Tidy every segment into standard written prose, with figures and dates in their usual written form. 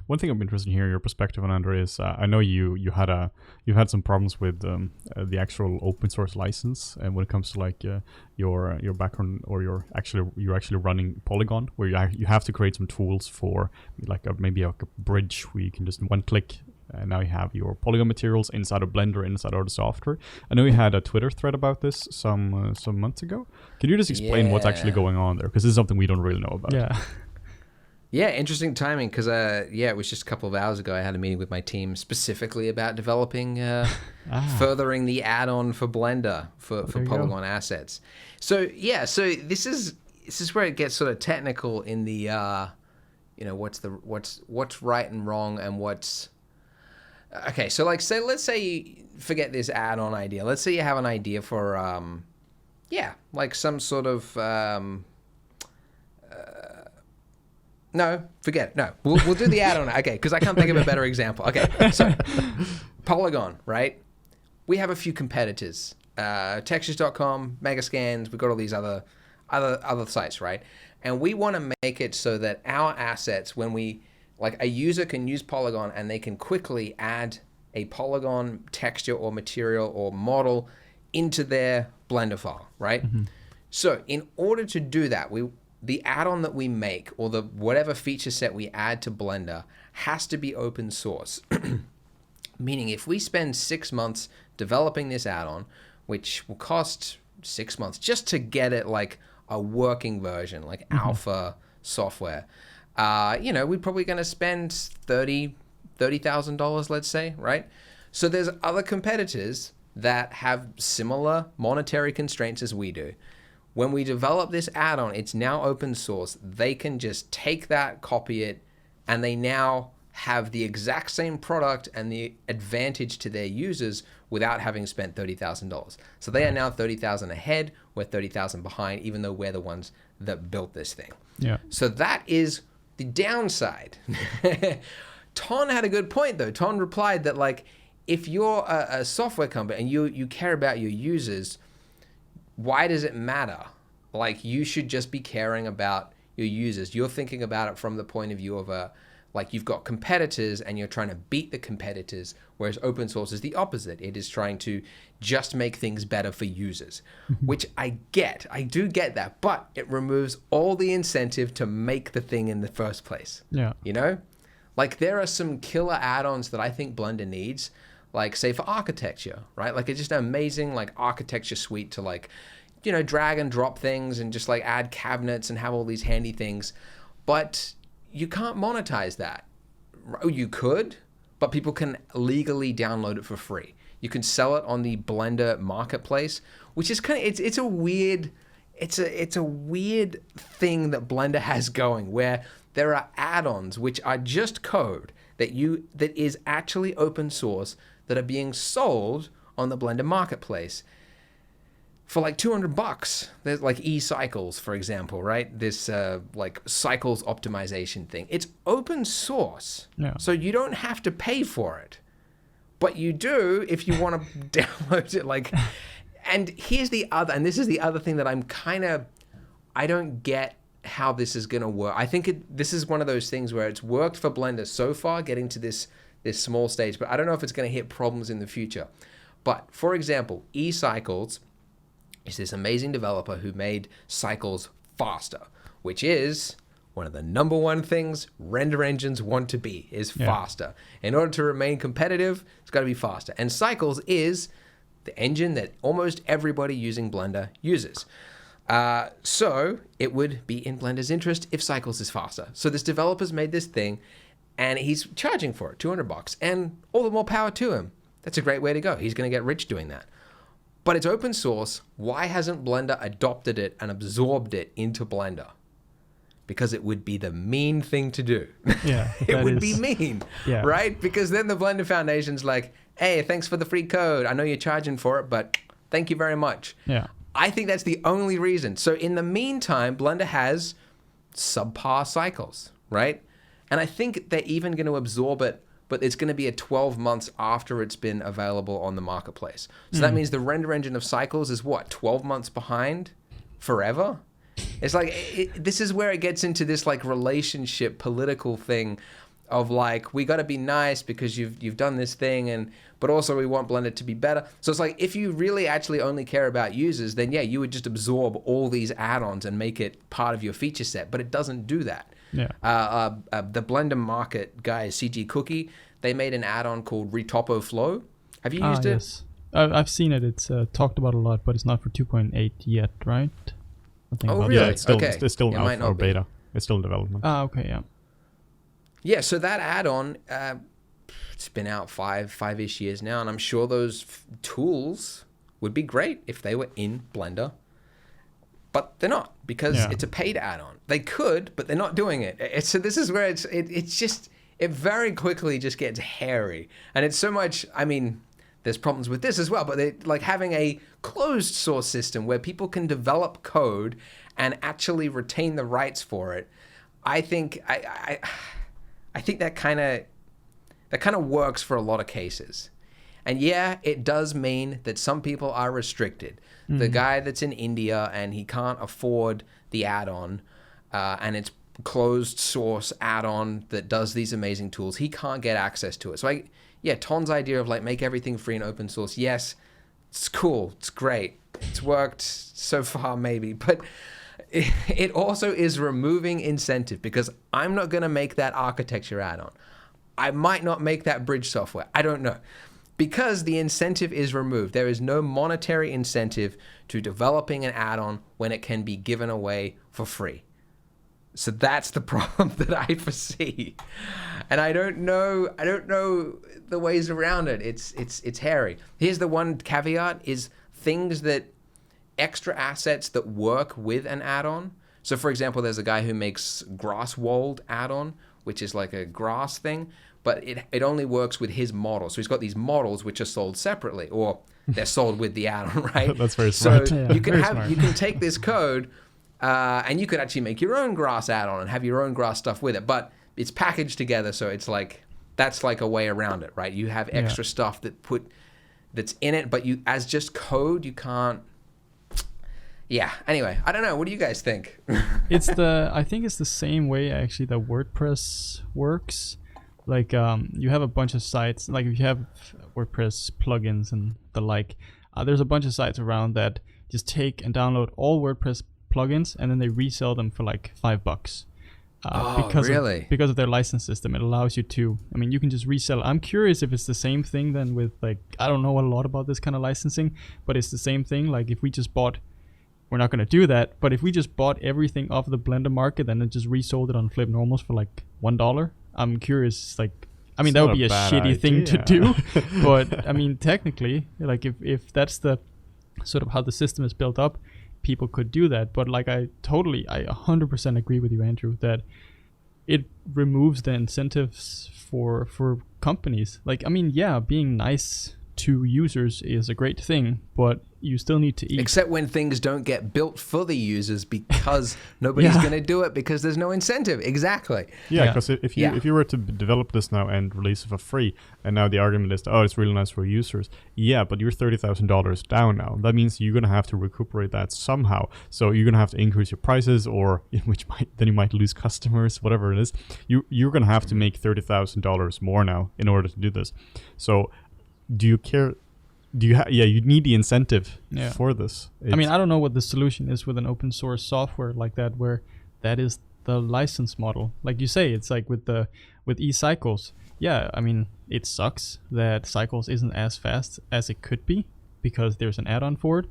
One thing I'm interested in hearing your perspective on, Andre, is I know you had some problems with the actual open source license, and when it comes to like your background, or you're actually running Polygon, where you have to create some tools for like maybe a bridge where you can just one click. And now you have your Polygon materials inside of Blender, inside of the software. I know you had a Twitter thread about this some months ago. Can you just explain what's actually going on there? Because this is something we don't really know about. Yeah. Yeah, interesting timing, because it was just a couple of hours ago I had a meeting with my team specifically about developing, furthering the add-on for Blender for Polygon assets. So this is where it gets sort of technical in the what's right and wrong and what's okay. So like let's say you forget this add-on idea. Let's say you have an idea for like some sort of no, forget it. No, we'll do the add-on. Okay, because I can't think of a better example. Okay, so Polygon, right? We have a few competitors. Textures.com, Megascans, we've got all these other sites, right? And we want to make it so that our assets, when a user can use Polygon and they can quickly add a Polygon texture or material or model into their Blender file, right? Mm-hmm. So in order to do that, the add-on that we make, or the whatever feature set we add to Blender, has to be open source. Meaning if we spend 6 months developing this add-on, which will cost 6 months just to get it like a working version, like alpha software, we're probably going to spend $30,000, let's say, right? So there's other competitors that have similar monetary constraints as we do. When we develop this add-on, it's now open source. They can just take that, copy it, and they now have the exact same product and the advantage to their users without having spent $30,000. So they are now $30,000 ahead, we're $30,000 behind, even though we're the ones that built this thing. Yeah. So that is the downside. Ton had a good point though. Ton replied that like, if you're a software company and you care about your users, why does it matter? Like, you should just be caring about your users. You're thinking about it from the point of view of you've got competitors and you're trying to beat the competitors, whereas open source is the opposite. It is trying to just make things better for users, which I do get that, but it removes all the incentive to make the thing in the first place. Yeah. You know? Like, there are some killer add-ons that I think Blender needs, like say for architecture, right? Like it's just an amazing like architecture suite to like, drag and drop things and just like add cabinets and have all these handy things. But you can't monetize that. You could, but people can legally download it for free. You can sell it on the Blender marketplace, which is kind of, it's a weird thing that Blender has going, where there are add-ons which are just code that is actually open source, that are being sold on the Blender marketplace for like $200. There's like eCycles, for example, right? This like cycles optimization thing. It's open source, so you don't have to pay for it, but you do if you want to download it. Like, and this is the other thing that I don't get how this is going to work. I think this is one of those things where it's worked for Blender so far, getting to this small stage, but I don't know if it's going to hit problems in the future. But for example, eCycles is this amazing developer who made cycles faster, which is one of the number one things render engines want to be, is faster. In order to remain competitive, it's got to be faster. And cycles is the engine that almost everybody using Blender uses. So it would be in Blender's interest if cycles is faster. So this developer's made this thing, and he's charging for it, $200, and all the more power to him. That's a great way to go. He's going to get rich doing that. But it's open source. Why hasn't Blender adopted it and absorbed it into Blender? Because it would be the mean thing to do. Yeah, it would be mean, right? Because then the Blender Foundation's like, hey, thanks for the free code. I know you're charging for it, but thank you very much. Yeah. I think that's the only reason. So in the meantime, Blender has subpar cycles, right? And I think they're even going to absorb it, but it's going to be a 12 months after it's been available on the marketplace. So that means the render engine of cycles is what, 12 months behind forever? It's like this is where it gets into this like relationship political thing of like, we got to be nice because you've done this thing, but also we want Blender to be better. So it's like, if you really actually only care about users, then yeah, you would just absorb all these add-ons and make it part of your feature set, but it doesn't do that. Yeah. The Blender Market guys, CG Cookie, they made an add-on called Retopo Flow. Have you used it? Yes. I've seen it. It's talked about a lot, but it's not for 2.8 yet, right? Oh, really? Yeah, it's still, okay. It's still it alpha or beta. It's still in development. Okay, yeah. Yeah, so that add-on, it's been out five-ish years now, and I'm sure those tools would be great if they were in Blender, but they're not, because it's a paid add-on. They could, but they're not doing it. So this is where it very quickly just gets hairy, and it's so much. I mean, there's problems with this as well, but like having a closed source system where people can develop code and actually retain the rights for it. I think I think that kind of works for a lot of cases. And yeah, it does mean that some people are restricted. The guy that's in India and he can't afford the add-on, and it's closed source add-on that does these amazing tools, he can't get access to it. So Ton's idea of like make everything free and open source, yes, it's cool, it's great, it's worked so far maybe, but it also is removing incentive, because I'm not going to make that architecture add-on. I might not make that bridge software. I don't know. Because the incentive is removed. There is no monetary incentive to developing an add-on when it can be given away for free. So that's the problem that I foresee. And I don't know the ways around it. It's hairy. Here's the one caveat is things that extra assets that work with an add-on. So for example, there's a guy who makes Grasswold add-on, which is like a grass thing, but it only works with his model. So he's got these models which are sold separately, or they're sold with the add-on, right? That's very smart. So yeah, you can take this code and you could actually make your own grass add-on and have your own grass stuff with it, but it's packaged together, so it's like that's like a way around it, right? You have extra stuff that's in it, but you as just code you can't. Yeah. Anyway, I don't know. What do you guys think? I think it's the same way actually that WordPress works. Like you have a bunch of sites. Like if you have WordPress plugins and the like, there's a bunch of sites around that just take and download all WordPress plugins and then they resell them for like $5. Because of their license system, it allows you to. I mean, you can just resell. I'm curious if it's the same thing then with like, I don't know a lot about this kind of licensing, but it's the same thing. Like if we just bought. We're not going to do that, but if we just bought everything off the Blender market and then just resold it on FlippedNormals for like $1, I'm curious, like, I mean, that would be a shitty thing to do, but I mean, technically, like if that's the sort of how the system is built up, people could do that. But like, I 100% agree with you, Andrew, that it removes the incentives for companies. Like, I mean, yeah, being nice to users is a great thing, but you still need to eat. Except when things don't get built for the users because nobody's going to do it because there's no incentive. Exactly. Yeah, because if you were to develop this now and release it for free, and now the argument is, it's really nice for users. Yeah, but you're $30,000 down now. That means you're going to have to recuperate that somehow. So you're going to have to increase your prices, or then you might lose customers, whatever it is. You're going to have to make $30,000 more now in order to do this. So do you care? You need the incentive for this. I mean, I don't know what the solution is with an open source software like that, where that is the license model. Like you say, it's like with eCycles. Yeah, I mean, it sucks that Cycles isn't as fast as it could be because there's an add-on for it.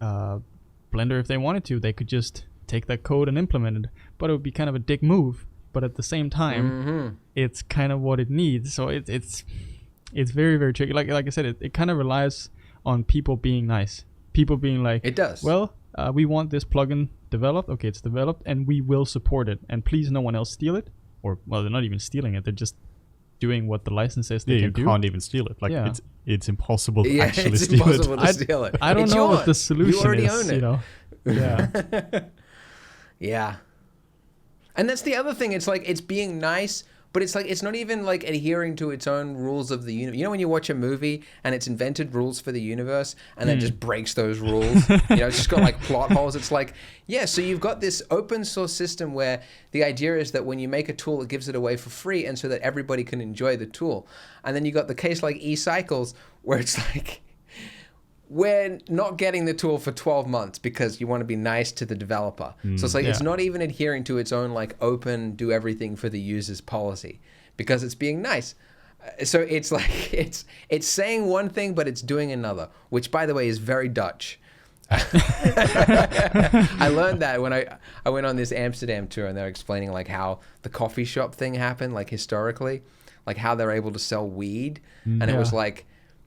Blender, if they wanted to, they could just take that code and implement it, but it would be kind of a dick move. But at the same time, it's kind of what it needs. So it's very, very tricky. Like I said, it kind of relies on people being nice. People being like, it does. Well, we want this plugin developed. Okay, it's developed, and we will support it. And please, no one else steal it. Or, well, they're not even stealing it. They're just doing what the license says they can do. You can't even steal it. Like, it's impossible to actually steal it. It's impossible to steal it. I don't know what the solution is. You already own it. You know? Yeah. Yeah. And that's the other thing. It's like, it's being nice, But it's like, it's not even like adhering to its own rules of the universe. You know, when you watch a movie and it's invented rules for the universe and then just breaks those rules, you know, it's just got like plot holes. It's like, yeah, so you've got this open source system where the idea is that when you make a tool, it gives it away for free and so that everybody can enjoy the tool. And then you got the case like eCycles where it's like, we're not getting the tool for 12 months because you want to be nice to the developer. So it's like, it's not even adhering to its own like open, do everything for the users policy because it's being nice. So it's like, it's saying one thing, but it's doing another, which by the way is very Dutch. I learned that when I went on this Amsterdam tour and they're explaining like how the coffee shop thing happened, like historically, like how they're able to sell weed. And it was like,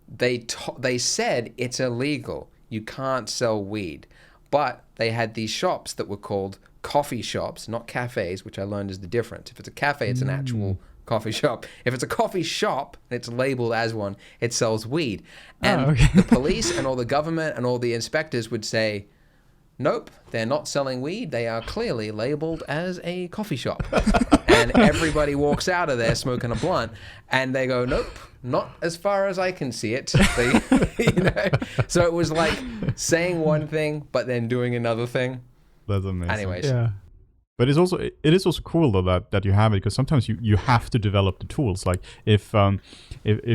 they said it's illegal. You can't sell weed. But they had these shops that were called coffee shops, not cafes, which I learned is the difference. If it's a cafe, it's an actual coffee shop. If it's a coffee shop and it's labeled as one, it sells weed. And the police and all the government and all the inspectors would say, nope, they're not selling weed. They are clearly labeled as a coffee shop. And everybody walks out of there smoking a blunt and they go, nope, not as far as I can see it. They, you know? So it was like saying one thing, but then doing another thing. That's amazing. Anyways. Yeah. But it is also cool though that you have it, because sometimes you have to develop the tools. Like if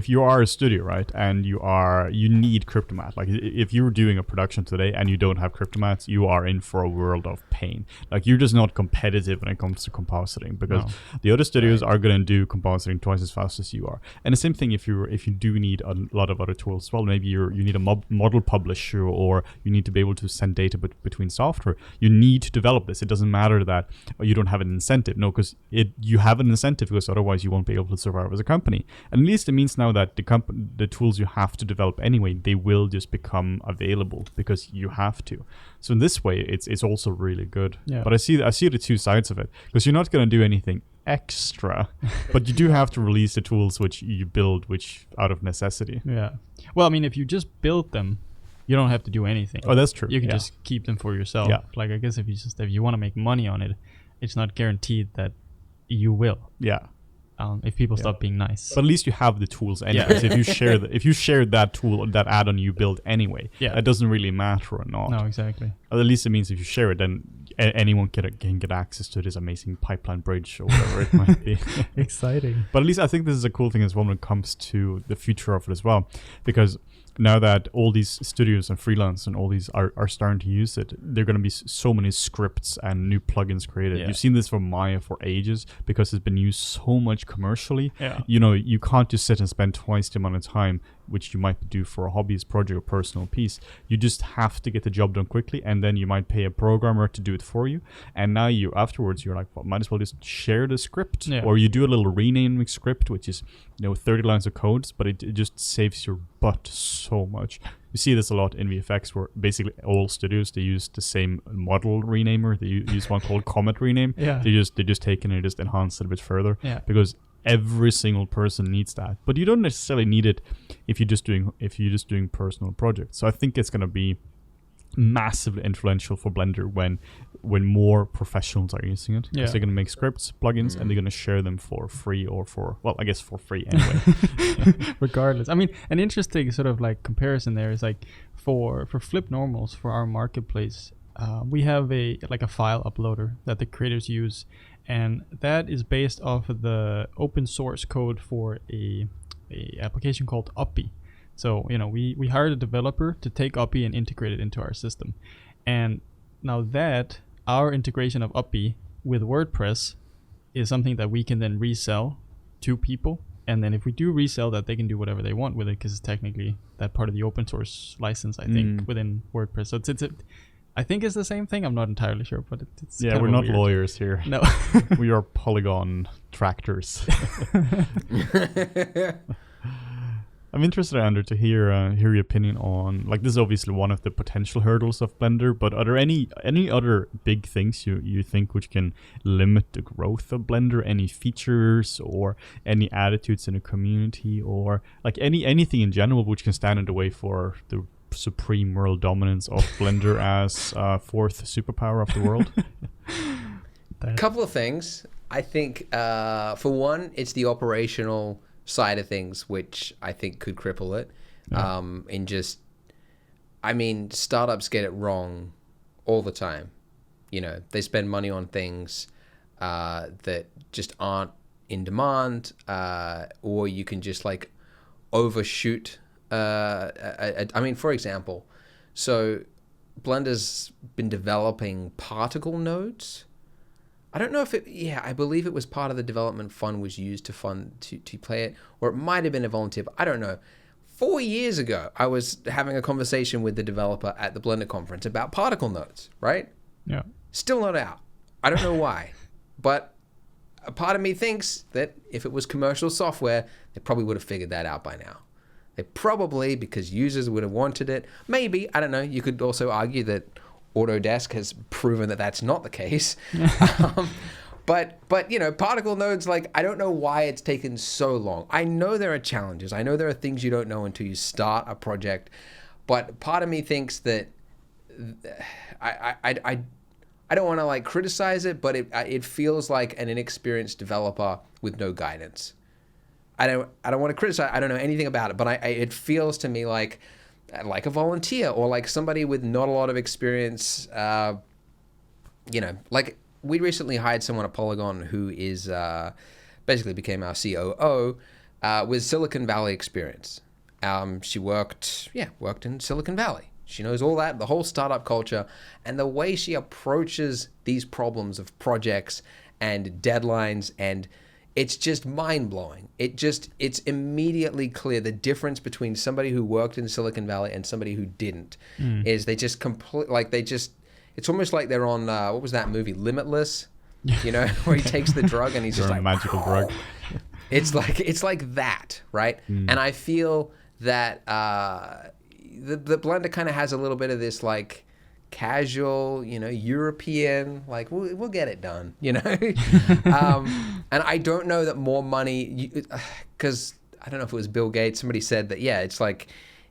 you are a studio, right, and you need Cryptomat. Like if you're doing a production today and you don't have Cryptomats, you are in for a world of pain. Like you're just not competitive when it comes to compositing, because the other studios are going to do compositing twice as fast as you are. And the same thing if you do need a lot of other tools as well. Maybe you need a model publisher, or you need to be able to send data between software. You need to develop this. It doesn't matter that you don't have an incentive. No, because you have an incentive, because otherwise you won't be able to survive as a company. And at least it means now that the tools you have to develop anyway, they will just become available because you have to. So in this way, it's also really good. Yeah. But I see the two sides of it, because you're not going to do anything extra, but you do have to release the tools which you build, which out of necessity. Yeah. Well, I mean, if you just build them, you don't have to do anything. Oh, that's true. You can just keep them for yourself. Yeah. Like, I guess if you want to make money on it, it's not guaranteed that you will. Yeah. If people stop being nice. But at least you have the tools anyways. If you share that tool, that add-on you build anyway, that doesn't really matter or not. No, exactly. At least it means if you share it, then anyone can get access to this amazing pipeline bridge or whatever it might be. Exciting. But at least I think this is a cool thing as well when it comes to the future of it as well, because now that all these studios and freelance and all these are starting to use it, there are going to be so many scripts and new plugins created. You've seen this from Maya for ages, because it's been used so much commercially. You know, you can't just sit and spend twice the amount of time which you might do for a hobbyist project or personal piece. You just have to get the job done quickly, and then you might pay a programmer to do it for you. And now afterwards you're like, well, might as well just share the script, or you do a little renaming script, which is 30 lines of codes, but it just saves your butt so much. You see this a lot in VFX, where basically all studios, they use the same model renamer. They use one called Comet Rename. They just take it and just enhance it a bit further, because every single person needs that. But you don't necessarily need it if you're just doing personal projects. So I think it's going to be massively influential for Blender when more professionals are using it. Because they're going to make scripts, plugins, and they're going to share them for free, or I guess for free anyway. Regardless. I mean, an interesting sort of like comparison there is like for FlippedNormals, for our marketplace, we have a file uploader that the creators use, and that is based off of the open source code for a application called Uppy. So, we hired a developer to take Uppy and integrate it into our system. And now that our integration of Uppy with WordPress is something that we can then resell to people. And then if we do resell that, they can do whatever they want with it, because it's technically that part of the open source license, I think, within WordPress. So I think it's the same thing. I'm not entirely sure, but it's we're not weird. Lawyers here. No. We are Polygon tractors. I'm interested, Andrew, to hear your opinion on, like, this is obviously one of the potential hurdles of Blender, but are there any other big things you think which can limit the growth of Blender? Any features or any attitudes in the community, or like anything in general which can stand in the way for the supreme world dominance of Blender as fourth superpower of the world? A couple of things. I think for one, it's the operational side of things, which I think could cripple it. In just, I mean, startups get it wrong all the time. You know, they spend money on things that just aren't in demand, or you can just like overshoot. I mean, for example, so Blender's been developing particle nodes. I don't know if I believe it was part of the development fund was used to fund to play it, or it might have been a volunteer, but I don't know. 4 years ago, I was having a conversation with the developer at the Blender conference about particle nodes, right? Yeah. Still not out. I don't know why, but a part of me thinks that if it was commercial software, they probably would have figured that out by now. They probably, because users would have wanted it. Maybe, I don't know. You could also argue that Autodesk has proven that that's not the case. But you know, particle nodes, like, I don't know why it's taken so long. I know there are challenges. I know there are things you don't know until you start a project. But part of me thinks that I don't want to like criticize it, but it feels like an inexperienced developer with no guidance. I don't want to criticize. I don't know anything about it, but it feels to me like a volunteer or like somebody with not a lot of experience. You know, like we recently hired someone at Polygon who is basically became our COO with Silicon Valley experience. She worked in Silicon Valley. She knows all that, the whole startup culture, and the way she approaches these problems of projects and deadlines, and it's just mind-blowing. It's immediately clear the difference between somebody who worked in Silicon Valley and somebody who didn't is they just it's almost like they're on, what was that movie, Limitless? You know, where he takes the drug and he's just like, a magical drug. It's like that, right? And I feel that the Blender kind of has a little bit of this like casual, you know, European, like we'll get it done, you know. And I don't know that more money, because I don't know if it was Bill Gates, somebody said that, yeah, it's like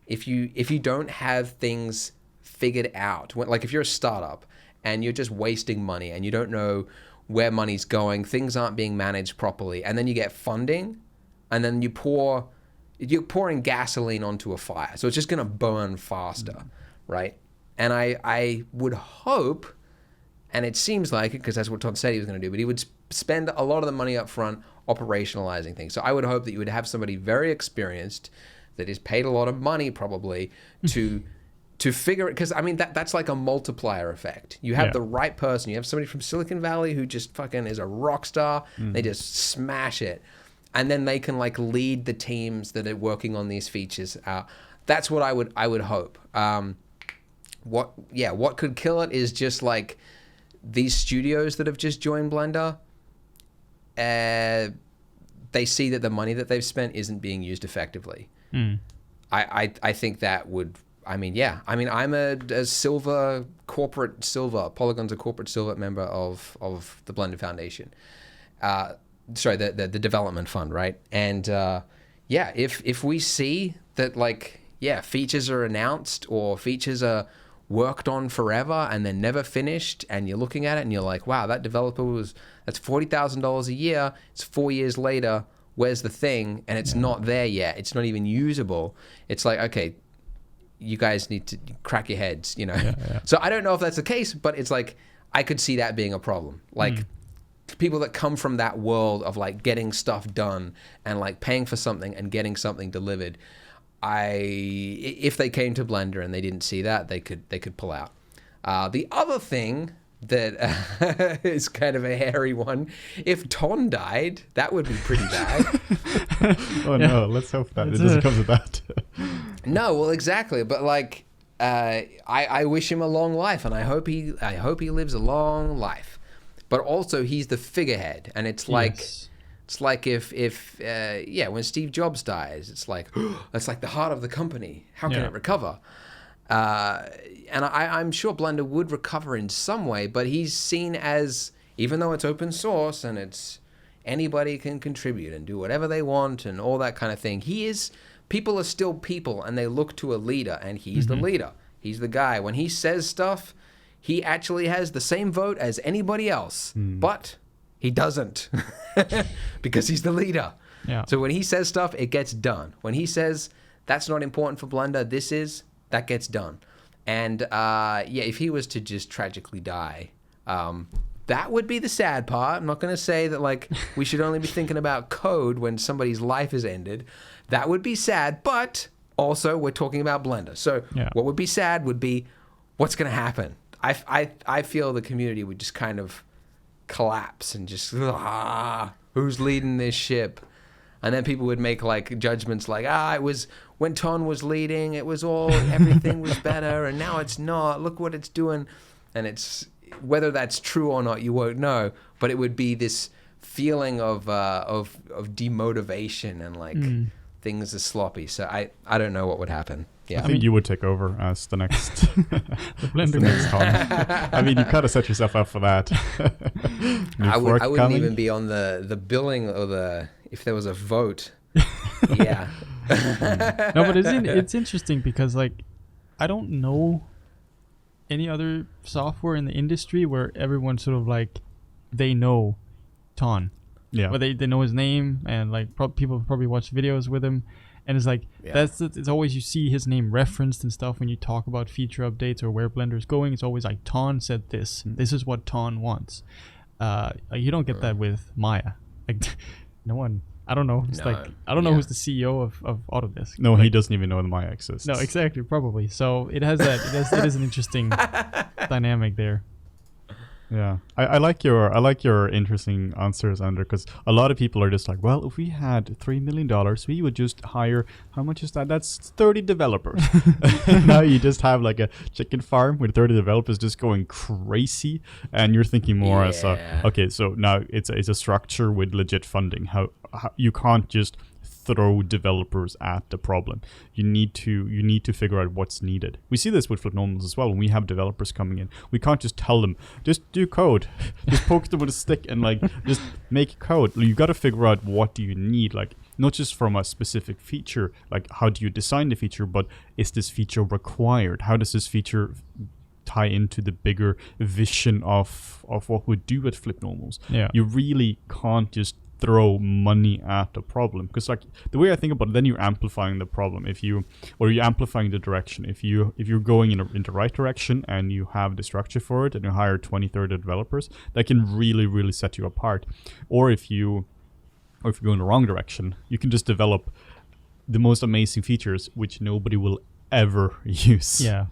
if you don't have things figured out, like if you're a startup and you're just wasting money and you don't know where money's going, things aren't being managed properly, and then you get funding and then you're pouring gasoline onto a fire, so it's just going to burn faster, right? And I would hope, and it seems like it because that's what Todd said he was going to do, but he would spend a lot of the money up front operationalizing things. So I would hope that you would have somebody very experienced that is paid a lot of money probably to figure it, because I mean that's like a multiplier effect. You have the right person, you have somebody from Silicon Valley who just fucking is a rock star, they just smash it. And then they can like lead the teams that are working on these features. That's what I would hope. What could kill it is just like these studios that have just joined Blender. They see that the money that they've spent isn't being used effectively. I think that would. I mean, I'm a silver corporate silver. Polygon's a corporate silver member of the Blender Foundation. Sorry, the development fund, right? And if we see that features are announced or features are worked on forever and they're never finished, and you're looking at it and you're like, wow, that developer that's $40,000 a year. It's 4 years later. Where's the thing? And it's not there yet. It's not even usable. It's like, okay, you guys need to crack your heads, you know? So I don't know if that's the case, but it's like, I could see that being a problem. Like, people that come from that world of like getting stuff done and like paying for something and getting something delivered, if they came to Blender and they didn't see that, they could pull out. The other thing that is kind of a hairy one, if Ton died, that would be pretty bad. No, let's hope that it doesn't come to that. No, well, exactly. But like, I wish him a long life, and I hope he lives a long life. But also, he's the figurehead, and it's like, it's like if when Steve Jobs dies, it's like, that's like the heart of the company. How can it recover? And I'm sure Blender would recover in some way, but he's seen as, even though it's open source and it's anybody can contribute and do whatever they want and all that kind of thing, people are still people, and they look to a leader, and he's the leader. He's the guy. When he says stuff, he actually has the same vote as anybody else, but He doesn't because he's the leader. Yeah. So when he says stuff, it gets done. When he says that's not important for Blender, that gets done. And if he was to just tragically die, that would be the sad part. I'm not going to say that like we should only be thinking about code when somebody's life is ended. That would be sad, but also we're talking about Blender. So what would be sad would be what's going to happen. I feel the community would just kind of collapse and just who's leading this ship? And then people would make like judgments like, it was when Ton was leading, it was everything was better, and now it's not. Look what it's doing. And it's whether that's true or not, you won't know. But it would be this feeling of demotivation and like things are sloppy. So I don't know what would happen. Yeah. I think you would take over as the next the Blender next Ton. I mean, you kind of set yourself up for that. I wouldn't even be on the billing or if there was a vote. Yeah. No, but it's interesting because like I don't know any other software in the industry where everyone sort of like they know Ton. Yeah. Where they know his name and like people probably watch videos with him. And it's like it's always you see his name referenced and stuff when you talk about feature updates or where Blender's going. It's always like Ton said this. This is what Ton wants. You don't get that with Maya. Like no one. I don't know. It's like I don't know who's the CEO of Autodesk. No, like, he doesn't even know the Maya exists. No, exactly, probably. So it has that. It is an interesting dynamic there. Yeah, I like your interesting answers, Andrew, because a lot of people are just like, well, if we had $3 million, we would just hire, how much is that? That's 30 developers. Now you just have like a chicken farm with 30 developers just going crazy, and you're thinking more as okay, so now it's a structure with legit funding. How you can't just throw developers at the problem. You need to figure out what's needed. We see this with FlippedNormals as well. When we have developers coming in, we can't just tell them just do code, just poke them with a stick and like just make code. You got to figure out what do you need, like not just from a specific feature, like how do you design the feature, but is this feature required? How does this feature tie into the bigger vision of what we do at FlippedNormals? Yeah, you really can't just throw money at the problem, because like the way I think about it, then you're amplifying the problem you're amplifying the direction. If you're going in the right direction and you have the structure for it and you hire 20-30 developers, that can really, really set you apart. Or if you go in the wrong direction, you can just develop the most amazing features which nobody will ever use. Yeah.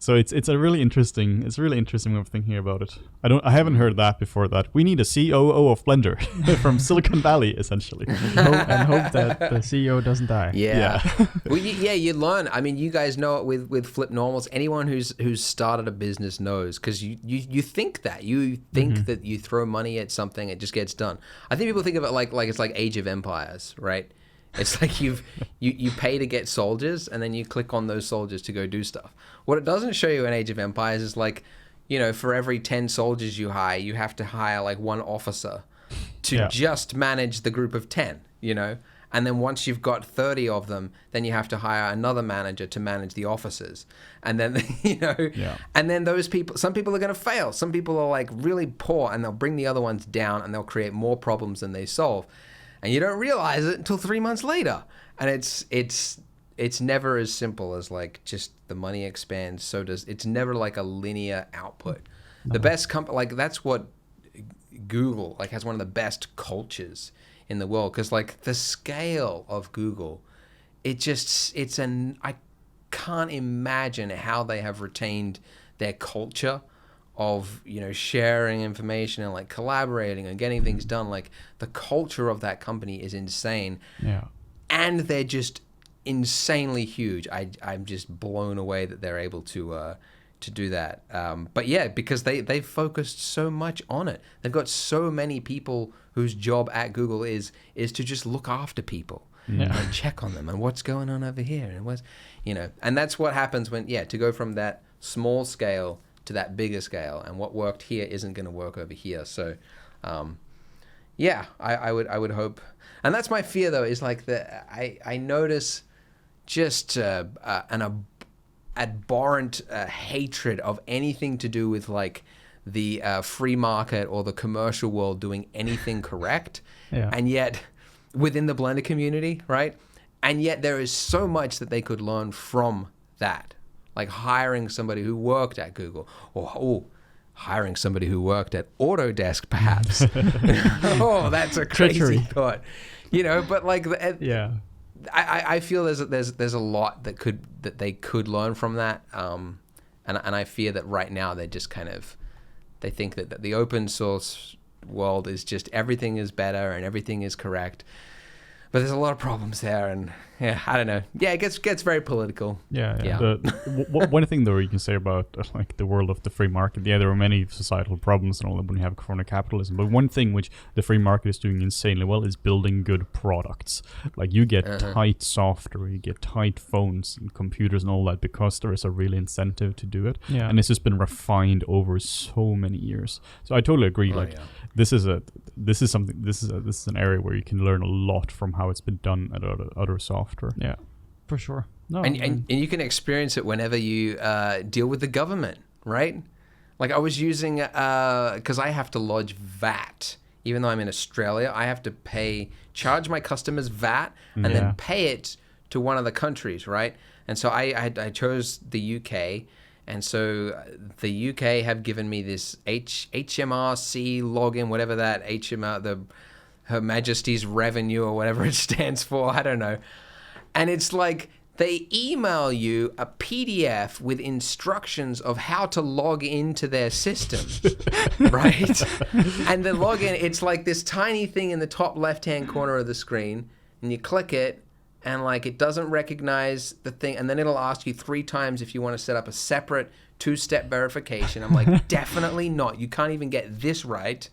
So it's a really interesting way of thinking about it. I haven't heard that before. That we need a COO of Blender from Silicon Valley, essentially. and hope that the CEO doesn't die. Yeah. Well, you learn. I mean, you guys know it with FlippedNormals. Anyone who's started a business knows, because you think that that you throw money at something, it just gets done. I think people think of it like it's like Age of Empires, right? It's like you pay to get soldiers, and then you click on those soldiers to go do stuff. What it doesn't show you in Age of Empires is like, for every 10 soldiers you hire, you have to hire like one officer to just manage the group of 10, And then once you've got 30 of them, then you have to hire another manager to manage the officers. And then, and then those people, some people are going to fail. Some people are like really poor, and they'll bring the other ones down, and they'll create more problems than they solve. And you don't realize it until 3 months later. And it's never as simple as like just the money expands, so does it's never like a linear output. No. The best company, like that's what Google like has one of the best cultures in the world, because like the scale of Google, I can't imagine how they have retained their culture of sharing information and like collaborating and getting things done. Like the culture of that company is insane. Yeah. And they're just insanely huge. I'm just blown away that they're able to do that. But yeah, because they've focused so much on it. They've got so many people whose job at Google is to just look after people and check on them and what's going on over here and what's and that's what happens when to go from that small scale to that bigger scale, and what worked here isn't going to work over here. So I would hope, and that's my fear though, is like I notice just an abhorrent hatred of anything to do with like the free market or the commercial world doing anything correct. Yeah. And yet, within the Blender community, right? And yet there is so much that they could learn from that. Like hiring somebody who worked at Google, or hiring somebody who worked at Autodesk, perhaps. Oh, that's a crazy Treachery. thought. You know, but like, Yeah. I feel there's a lot that they could learn from that, and I fear that right now they're just they think that the open source world is just everything is better and everything is correct, but there's a lot of problems there, and yeah, I don't know. Yeah, it gets very political. Yeah. One thing though you can say about like the world of the free market, yeah, there are many societal problems and all that when you have crony capitalism, but one thing which the free market is doing insanely well is building good products. Like you get tight software, you get tight phones and computers and all that because there is a real incentive to do it. Yeah. And it's just been refined over so many years. So I totally agree. This is an area where you can learn a lot from how it's been done at other software. Yeah, for sure. No, and you can experience it whenever you deal with the government, right? Like I was using, because I have to lodge VAT. Even though I'm in Australia, I have to charge my customers VAT and then pay it to one of the countries, right? And so I chose the UK. And so the UK have given me this HMRC login, whatever that HMR, Her Majesty's Revenue or whatever it stands for, I don't know. And it's like they email you a PDF with instructions of how to log into their system, right? And the login, it's like this tiny thing in the top left-hand corner of the screen, and you click it, and like it doesn't recognize the thing, and then it'll ask you 3 times if you want to set up a separate 2-step verification. I'm like, definitely not. You can't even get this right.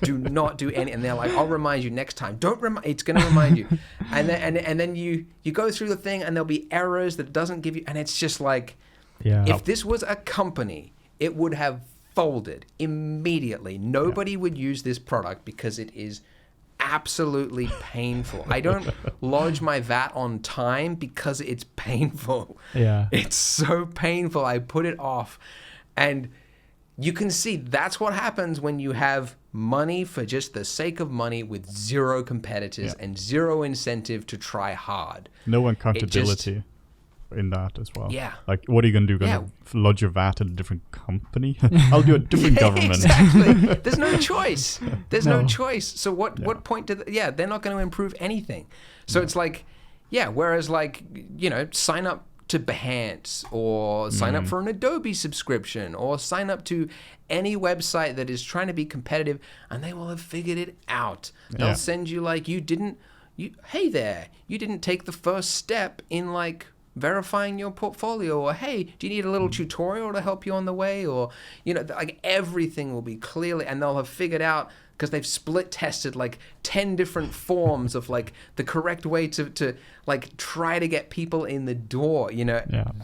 Do not do any. And they're like, I'll remind you next time. Don't remind. It's going to remind you. And then you go through the thing, and there'll be errors that it doesn't give you. And it's just like, if this was a company, it would have folded immediately. Nobody would use this product because it is absolutely painful. I don't lodge my VAT on time because it's painful. Yeah. It's so painful. I put it off. And you can see that's what happens when you have money for just the sake of money with zero competitors and zero incentive to try hard. No accountability in that as well. Yeah. Like, what are you going to do? Going to lodge your VAT at a different company? I'll do a different government. Exactly. There's no choice. There's no choice. So what point they're not going to improve anything. So it's like, whereas like, sign up to Behance or sign up for an Adobe subscription or sign up to any website that is trying to be competitive, and they will have figured it out. They'll send you like, hey there, you didn't take the first step in like verifying your portfolio, or hey, do you need a little tutorial to help you on the way, or like everything will be clearly, and they'll have figured out, because they've split tested like 10 different forms of like the correct way to like try to get people in the door.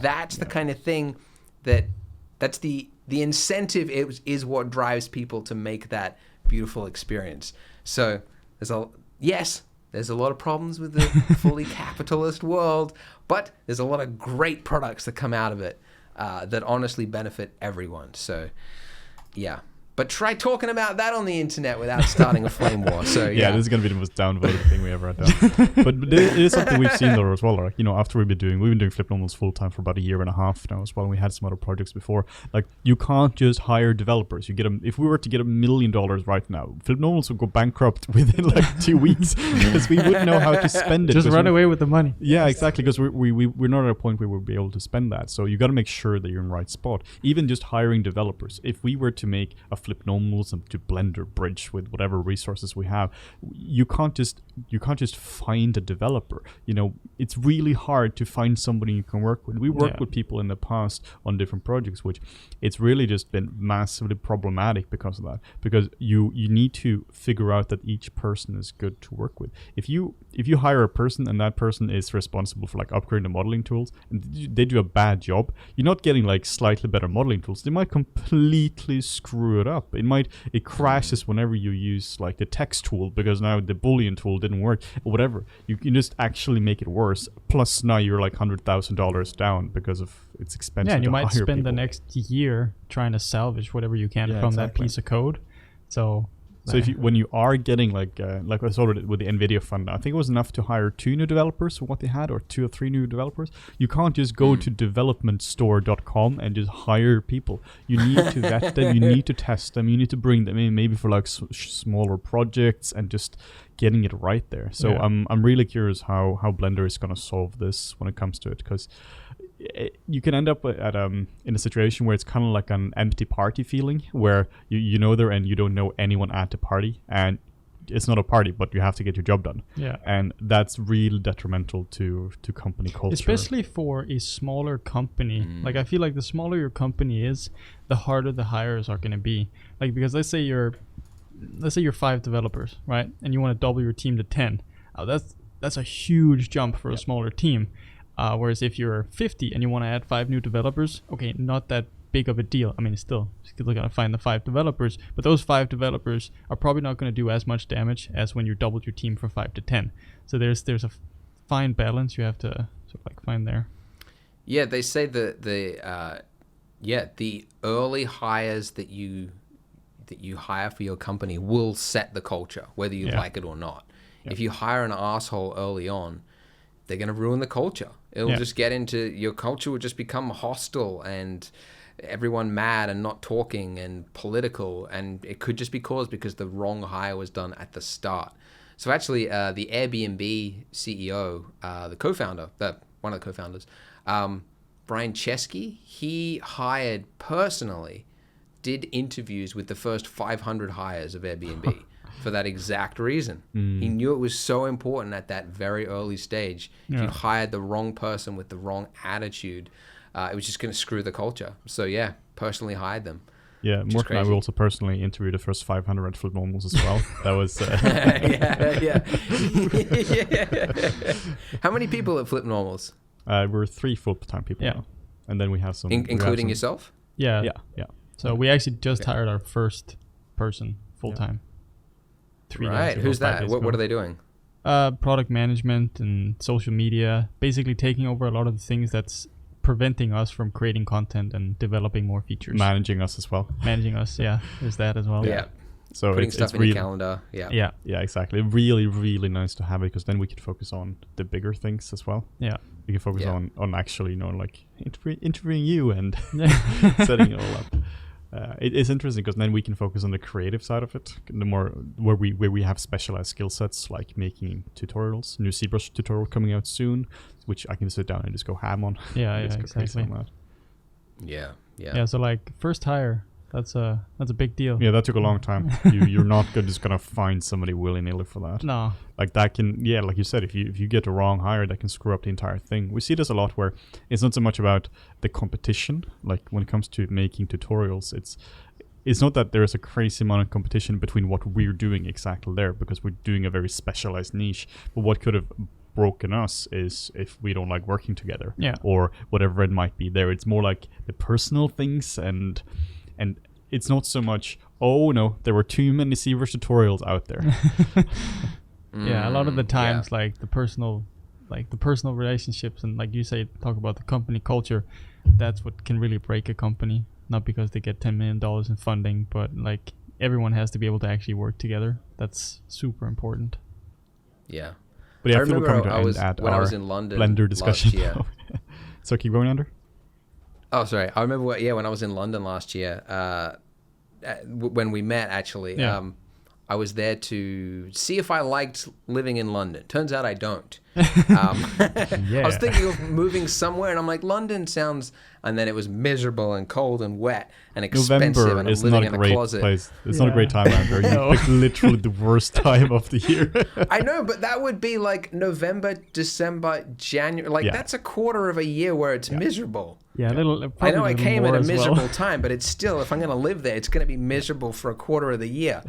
That's the kind of thing that's the incentive is what drives people to make that beautiful experience. So there's a lot of problems with the fully capitalist world, but there's a lot of great products that come out of it that honestly benefit everyone. So, yeah. But try talking about that on the internet without starting a flame war. So this is going to be the most downvoted thing we ever had done. But it is something we've seen though as well. Like, after we've been doing FlippedNormals full time for about a year and a half now as well. And we had some other projects before. Like, you can't just hire developers. If we were to get $1 million right now, FlippedNormals would go bankrupt within like 2 weeks because we wouldn't know how to spend it. Just run away with the money. Yeah, exactly. Because we're not at a point where we'll be able to spend that. So you got to make sure that you're in the right spot. Even just hiring developers. If we were to make a FlippedNormals and to Blender bridge with whatever resources we have, you can't just find a developer. It's really hard to find somebody you can work with. We worked with people in the past on different projects, which it's really just been massively problematic because of that. Because you need to figure out that each person is good to work with. If you hire a person and that person is responsible for like upgrading the modeling tools and they do a bad job, you're not getting like slightly better modeling tools. They might completely screw it up. up. It crashes whenever you use like the text tool, because now the Boolean tool didn't work or whatever. You can just actually make it worse. Plus now you're like $100,000 down because of it's expensive. Yeah, and you to might hire spend the people. next year trying to salvage whatever you can from that exactly. piece of code. So if when you are getting like I saw it with the NVIDIA fund, I think it was enough to hire 2 new developers for what they had, or 2 or 3 new developers. You can't just go to developmentstore.com and just hire people. You need to vet them, you need to test them, you need to bring them in maybe for like smaller projects and just getting it right there. So I'm really curious how Blender is going to solve this when it comes to it, because you can end up at in a situation where it's kind of like an empty party feeling, where you know there and you don't know anyone at the party, and it's not a party, but you have to get your job done. Yeah, and that's really detrimental to company culture, especially for a smaller company. Like I feel like the smaller your company is, the harder the hires are going to be. Like, because let's say you're 5 developers, right, and you want to double your team to 10. That's a huge jump for a smaller team. Whereas if you're 50 and you want to add 5 new developers, okay, not that big of a deal. I mean, it's still got to find the 5 developers, but those 5 developers are probably not going to do as much damage as when you doubled your team from 5 to 10. So there's a fine balance you have to sort of like find there. Yeah, they say the early hires that you hire for your company will set the culture, whether you like it or not. Yeah. If you hire an asshole early on, they're going to ruin the culture. It'll just get into your culture will just become hostile and everyone mad and not talking and political, and it could just be caused because the wrong hire was done at the start. So actually, the Airbnb CEO, the co-founder, one of the co-founders, Brian Chesky, he hired personally, did interviews with the first 500 hires of Airbnb. For that exact reason. He knew it was so important at that very early stage. If you hired the wrong person with the wrong attitude, it was just going to screw the culture. So yeah, personally hired them. Yeah, Morten and I will also personally interview the first 500 at FlippedNormals as well. That was... How many people at FlippedNormals? We're 3 full-time people now. And then we have some... including yourself? Yeah. Yeah. So we actually just hired our first person full-time. 3 right. days ago, Who's 5 that? days What ago. are they doing? Product management and social media, basically taking over a lot of the things that's preventing us from creating content and developing more features. Managing us as well. Managing us, yeah. There's that as well. Yeah. So putting it's stuff in really, your calendar. Yeah. Yeah, exactly. Really, really nice to have it, because then we can focus on the bigger things as well. Yeah. We can focus on actually, like interviewing you and Yeah. setting it all up. It is interesting because then we can focus on the creative side of it, the more where we have specialized skill sets, like making tutorials. New ZBrush tutorial coming out soon, which I can sit down and just go ham on. Yeah, Just go crazy exactly. on that. Yeah. So like first hire, that's a big deal. Yeah, that took a long time. You're not just gonna find somebody willy-nilly for that. No. Like that can, like you said, if you get the wrong hire, that can screw up the entire thing. We see this a lot where it's not so much about the competition. Like when it comes to making tutorials, it's not that there's a crazy amount of competition between what we're doing exactly there, because we're doing a very specialized niche. But what could have broken us is if we don't like working together, or whatever it might be there. It's more like the personal things, and it's not so much, oh no, there were too many ZBrush tutorials out there. Yeah, a lot of the times, like the personal relationships, and like you say, talk about the company culture, that's what can really break a company. Not because they get $10 million in funding, but like everyone has to be able to actually work together. That's super important. Yeah. But yeah, I remember I was in London Blender discussion. last year. So keep going, Andrew. Oh, sorry. I remember when I was in London last year, when we met, actually, I was there to see if I liked living in London. Turns out I don't. I was thinking of moving somewhere, and I'm like, London sounds... And then it was miserable and cold and wet and expensive, November and I'm is living not in a great a closet. place. It's not a great time, Andrew. You picked literally the worst time of the year. I know, but that would be like November, December, January. Like that's a quarter of a year where it's miserable. Yeah, I know I came at a miserable time, but it's still, if I'm going to live there, it's going to be miserable for a quarter of the year.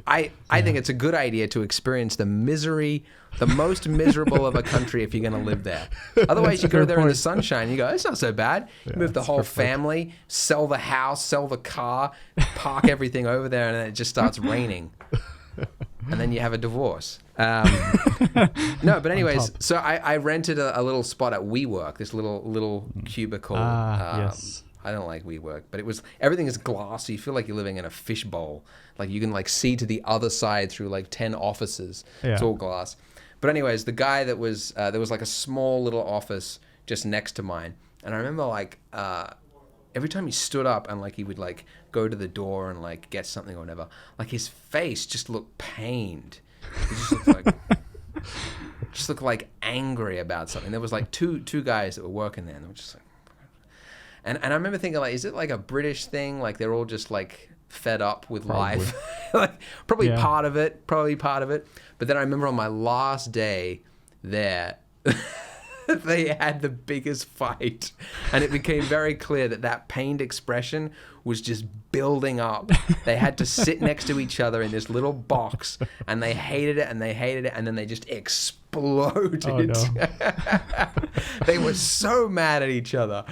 I think it's a good idea to experience the most miserable of a country if you're going to live there. Otherwise, you go there in the sunshine, you go, it's not so bad. You move the whole family, sell the house, sell the car, park everything over there, and then it just starts raining. And then you have a divorce. No, but anyways, so I rented a little spot at WeWork, this little cubicle. Yes. I don't like WeWork, but everything is glass, so you feel like you're living in a fishbowl. Like you can like see to the other side through like 10 offices. Yeah. It's all glass. But anyways, the guy that was there was like a small little office just next to mine, and I remember like every time he stood up and like he would like go to the door and like get something or whatever, like his face just looked pained. He just looked like angry about something. There was like two guys that were working there, and they were just like. And I remember thinking, like, is it like a British thing? Like they're all just like fed up with life. Like probably part of it. But then I remember on my last day there, they had the biggest fight, and it became very clear that pained expression was just building up. They had to sit next to each other in this little box, and they hated it, and then they just exploded. Oh, no. They were so mad at each other.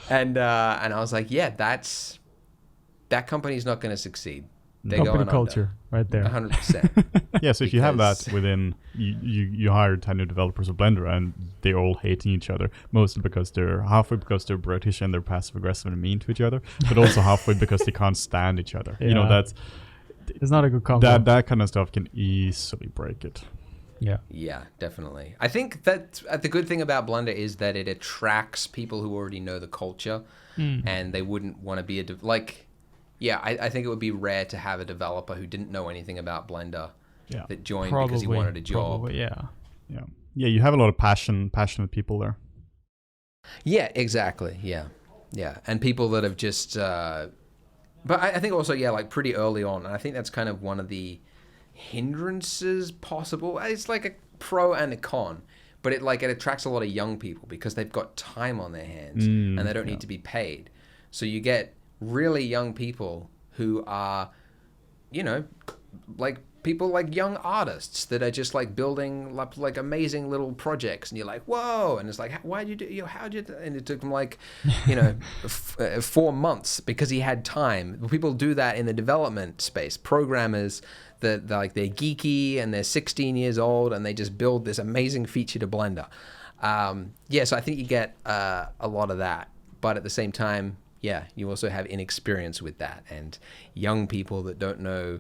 And I was like, yeah, that company's not going to succeed. They're Company going culture, right there. 100%. Yeah, so if you have that within, you hire 10 new developers of Blender and they're all hating each other, mostly because they're British and they're passive aggressive and mean to each other, but also halfway because they can't stand each other. Yeah. You know, it's not a good combo. That kind of stuff can easily break it. Yeah, definitely. I think that the good thing about Blender is that it attracts people who already know the culture, and they wouldn't want to be I think it would be rare to have a developer who didn't know anything about Blender that joined because he wanted a job. Probably, yeah. You have a lot of passionate people there. Yeah, exactly. Yeah, and people that have just. But I think also like pretty early on, and I think that's kind of one of the hindrances possible. It's like a pro and a con, but it attracts a lot of young people because they've got time on their hands and they don't need to be paid. So you get really young people who are, like people like young artists that are just like building like amazing little projects, and you're like, whoa, and it's like, why'd you do, how'd you do? And it took him like 4 months because he had time. People do that in the development space. Programmers that they're geeky and they're 16 years old and they just build this amazing feature to Blender. So I think you get a lot of that, but at the same time, you also have inexperience with that and young people that don't know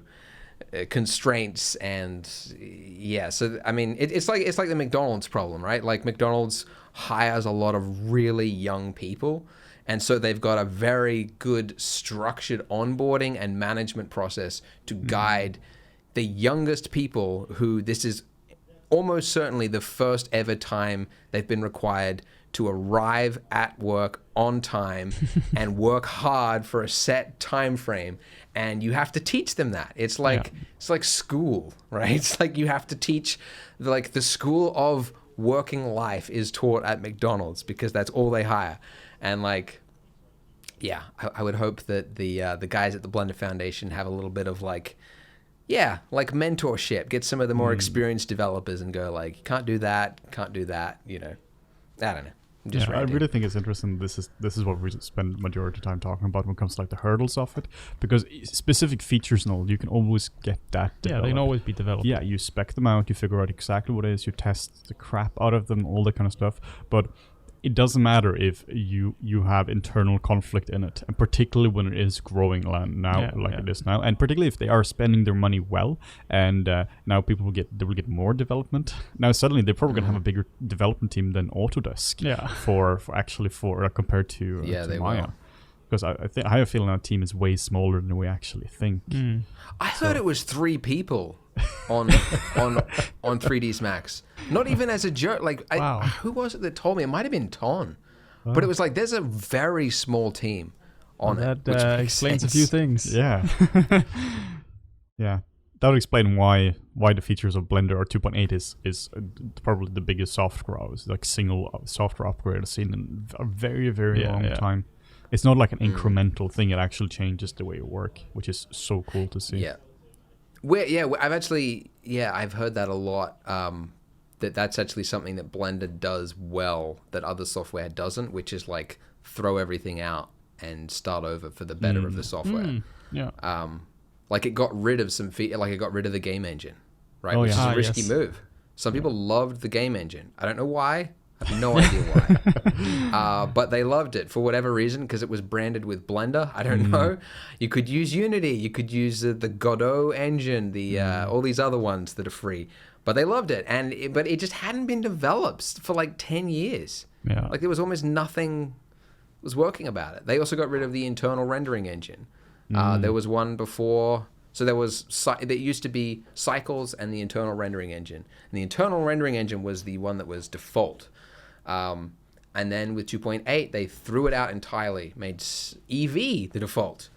constraints, and so I mean it's like the McDonald's problem, right? Like McDonald's hires a lot of really young people, and so they've got a very good structured onboarding and management process to guide the youngest people who this is almost certainly the first ever time they've been required to arrive at work on time and work hard for a set time frame, and you have to teach them that. It's like it's like school, right? It's like you have to teach, like the school of working life is taught at McDonald's because that's all they hire. And like, I would hope that the guys at the Blender Foundation have a little bit of like mentorship, get some of the more experienced developers and go like, can't do that, I don't know. I really think it's interesting. This is what we spend majority of the time talking about when it comes to like the hurdles of it, because specific features and all, you can always get that developed. They can always be developed. Yeah, you spec them out, you figure out exactly what it is, you test the crap out of them, all that kind of stuff. But it doesn't matter if you have internal conflict in it, and particularly when it is growing now, it is now, and particularly if they are spending their money well, and now people will get more development. Now suddenly they're probably gonna have a bigger development team than Autodesk. for compared to Maya. Will. Because I have a feeling our team is way smaller than we actually think. I heard it was 3 people on 3ds Max. Not even as a joke. Like, who was it that told me? It might have been Ton. But it was like, there's a very small team on it. That explains a few things. Yeah. Yeah. That would explain why the features of Blender or 2.8 is probably the biggest software, single software upgrade I've seen in a very, very long time. It's not like an incremental thing. It actually changes the way you work, which is so cool to see. Yeah. I've heard that a lot. That's actually something that Blender does well that other software doesn't, which is like throw everything out and start over for the better of the software. Yeah. Like it got rid of it got rid of the game engine, right? Which is a risky move. Some people loved the game engine. I don't know why. I have no idea why. But they loved it for whatever reason, because it was branded with Blender. I don't know. You could use Unity. You could use the Godot engine, all these other ones that are free. But they loved it. But it just hadn't been developed for like 10 years. Yeah. Like there was almost nothing was working about it. They also got rid of the internal rendering engine. There was one before. So there used to be Cycles and the internal rendering engine. And the internal rendering engine was the one that was default. And then with 2.8, they threw it out entirely, made EV the default.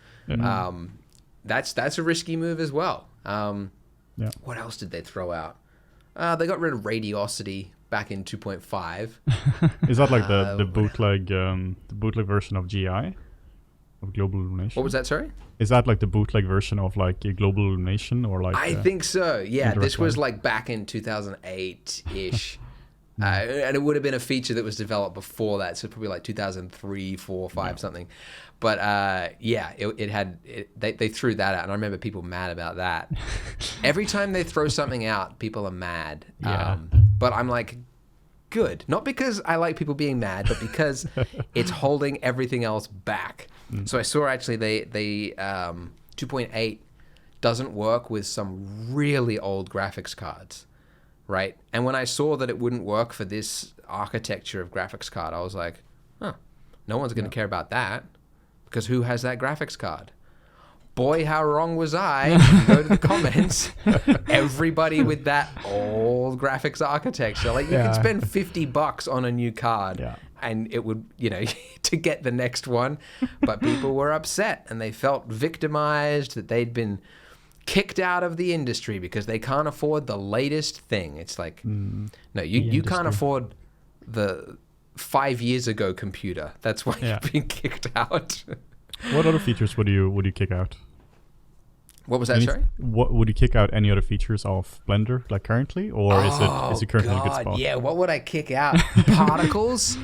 That's a risky move as well. What else did they throw out? They got rid of Radiosity back in 2.5. Is that like the bootleg version of GI? Of Global Illumination? What was that, sorry? Is that like the bootleg version of like a Global Illumination, or like? I think so. Yeah, this was like back in 2008-ish. And it would have been a feature that was developed before that, so probably like 2003, 4, 5, something. But they threw that out, and I remember people mad about that. Every time they throw something out, people are mad. But I'm like, good. Not because I like people being mad, but because it's holding everything else back. So I saw actually they 2.8 doesn't work with some really old graphics cards. Right. And when I saw that it wouldn't work for this architecture of graphics card, I was like, no one's going to care about that, because who has that graphics card? Boy, how wrong was I? Go to the comments. Everybody with that old graphics architecture. Like, you could spend $50 on a new card and it would, to get the next one. But people were upset and they felt victimized, that they'd been kicked out of the industry because they can't afford the latest thing. It's like, no, you can't afford the 5 years ago computer. That's why you've been kicked out. What other features would you kick out? What was that, sorry? What would you kick out? Any other features of Blender, like currently, or is it currently in a good spot? Yeah, what would I kick out? Particles.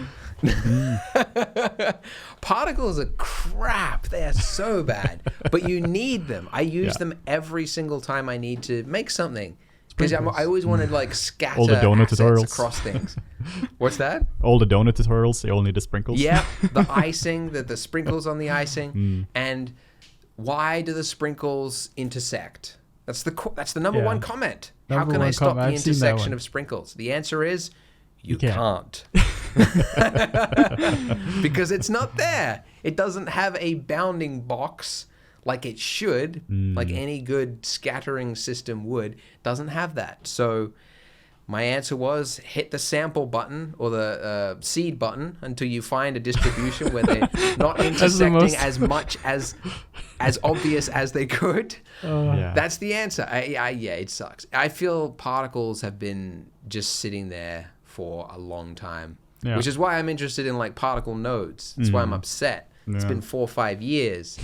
Particles are crap. They are so bad, but you need them. I use them every single time I need to make something, because I always wanted like scatter all the donut tutorials across things. What's that? All the donut tutorials, they all need the sprinkles. Yeah, the icing, the sprinkles on the icing. And why do the sprinkles intersect? That's the number one comment. How can I stop the intersection of sprinkles? The answer is you can't. Because it's not there. It doesn't have a bounding box like it should, like any good scattering system would. It doesn't have that. So my answer was hit the sample button or the seed button until you find a distribution where they're not intersecting as much as obvious as they could. That's the answer. It sucks. I feel particles have been just sitting there for a long time, which is why I'm interested in like particle nodes. That's why I'm upset. It's been 4 or 5 years.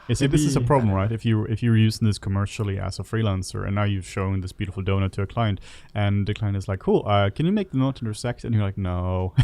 You see, this is a problem, right? If you're using this commercially as a freelancer, and now you've shown this beautiful donut to a client, and the client is like, "Cool, can you make the donut intersect?" And you're like, "No."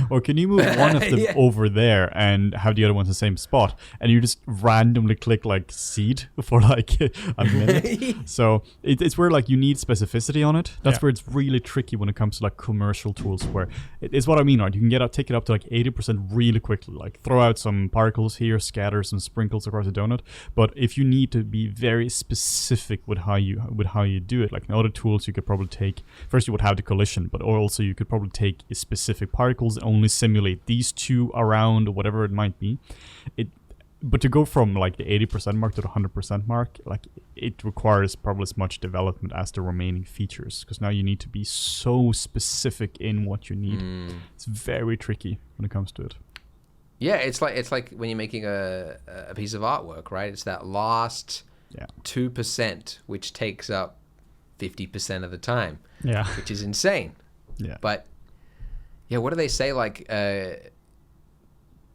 Or can you move one of them over there and have the other one in the same spot? And you just randomly click like seed for like a minute. So it's where like you need specificity on it. That's where it's really tricky when it comes to like commercial tools, where it's what I mean, right? You can take it up to like 80% really quickly, like throw out some particles here, scatter some sprinkles across the donut. But if you need to be very specific with how you do it, like in other tools, you could probably take, first you would have the collision, but also you could probably take specific particles and only simulate these two around or whatever it might be. But to go from like the 80% mark to the 100% mark, like it requires probably as much development as the remaining features, because now you need to be so specific in what you need. It's very tricky when it comes to it. Yeah, it's like when you're making a piece of artwork, right? It's that last 2%, which takes up 50% of the time, which is insane. Yeah. But what do they say? Like,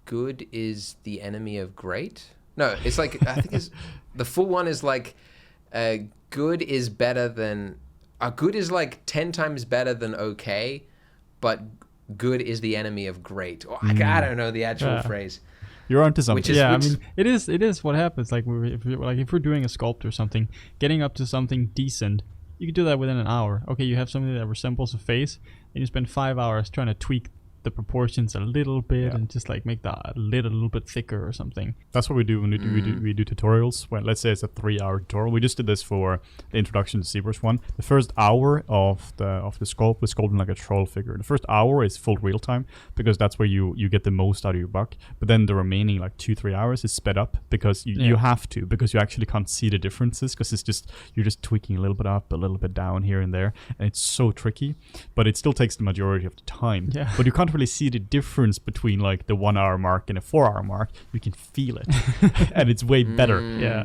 good is the enemy of great. No, it's like I think it's The full one is like good is better than good is like 10 times better than okay, but good is the enemy of great. Or I don't know the actual phrase. You're onto something. I mean, it is what happens. Like if we're doing a sculpt or something, getting up to something decent, you can do that within an hour. Okay, you have something that resembles a face, and you spend 5 hours trying to tweak the proportions a little bit and just like make the lid a little bit thicker or something. That's what we do when we do tutorials. When let's say it's a 3-hour tutorial, we just did this for the introduction to ZBrush 1. The first hour of the sculpt was sculpting like a troll figure. The first hour is full real time because that's where you get the most out of your buck. But then the remaining like 2-3 hours is sped up because you have to, because you actually can't see the differences, because you're just tweaking a little bit up, a little bit down here and there, and it's so tricky. But it still takes the majority of the time. Yeah. But you can't really see the difference between like the 1 hour mark and a 4 hour mark. You can feel it and it's way better.